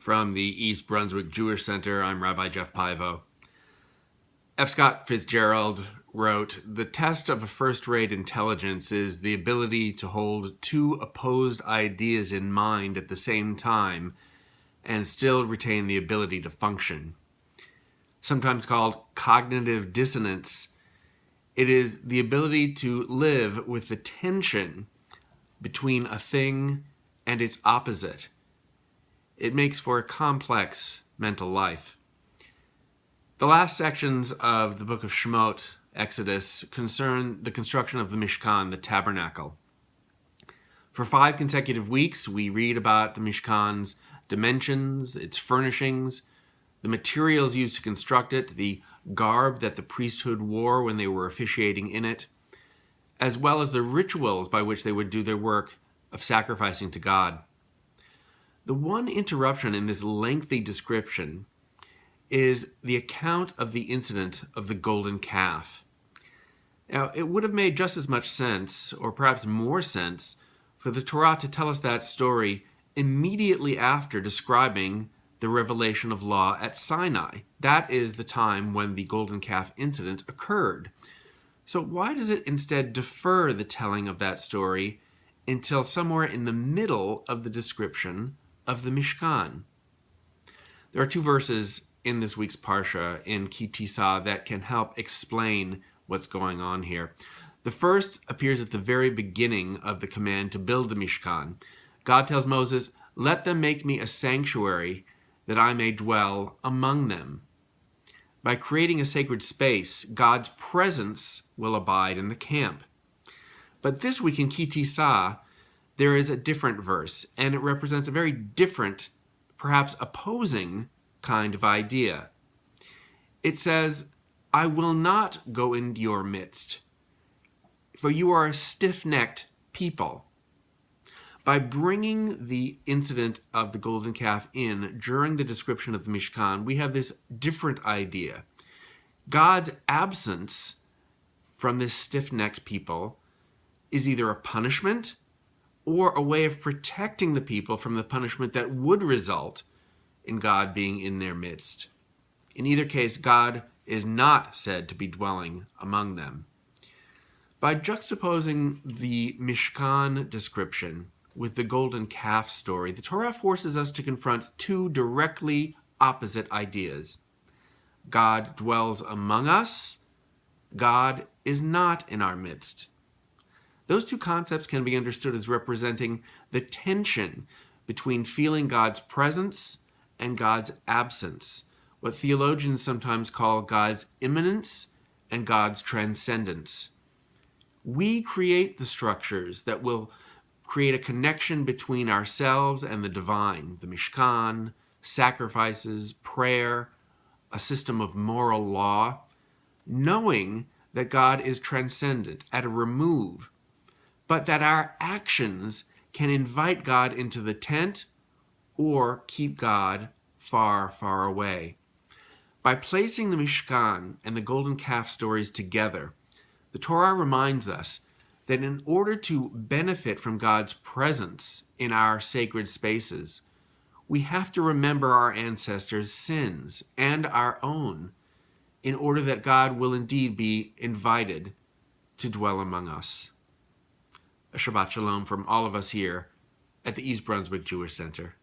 From the East Brunswick Jewish Center, I'm Rabbi Jeff Pivo. F. Scott Fitzgerald wrote, "The test of a first-rate intelligence is the ability to hold two opposed ideas in mind at the same time and still retain the ability to function." Sometimes called cognitive dissonance, it is the ability to live with the tension between a thing and its opposite. It makes for a complex mental life. The last sections of the book of Shemot, Exodus, concern the construction of the Mishkan, the tabernacle. For 5 consecutive weeks, we read about the Mishkan's dimensions, its furnishings, the materials used to construct it, the garb that the priesthood wore when they were officiating in it, as well as the rituals by which they would do their work of sacrificing to God. The one interruption in this lengthy description is the account of the incident of the golden calf. Now, it would have made just as much sense, or perhaps more sense, for the Torah to tell us that story immediately after describing the revelation of law at Sinai. That is the time when the golden calf incident occurred. So why does it instead defer the telling of that story until somewhere in the middle of the description of the Mishkan? There are 2 verses in this week's Parsha in Ki Tisa that can help explain what's going on here. The first appears at the very beginning of the command to build the Mishkan. God tells Moses, "Let them make me a sanctuary that I may dwell among them." By creating a sacred space, God's presence will abide in the camp. But this week in Ki Tisa, there is a different verse, and it represents a very different, perhaps opposing kind of idea. It says, "I will not go into your midst, for you are a stiff-necked people." By bringing the incident of the golden calf in during the description of the Mishkan, we have this different idea. God's absence from this stiff-necked people is either a punishment or a way of protecting the people from the punishment that would result in God being in their midst. In either case, God is not said to be dwelling among them. By juxtaposing the Mishkan description with the golden calf story, the Torah forces us to confront 2 directly opposite ideas. God dwells among us. God is not in our midst. Those 2 concepts can be understood as representing the tension between feeling God's presence and God's absence, what theologians sometimes call God's immanence and God's transcendence. We create the structures that will create a connection between ourselves and the divine, the Mishkan, sacrifices, prayer, a system of moral law, knowing that God is transcendent, at a remove, but that our actions can invite God into the tent or keep God far, far away. By placing the Mishkan and the golden calf stories together, the Torah reminds us that in order to benefit from God's presence in our sacred spaces, we have to remember our ancestors' sins and our own in order that God will indeed be invited to dwell among us. A Shabbat Shalom from all of us here at the East Brunswick Jewish Center.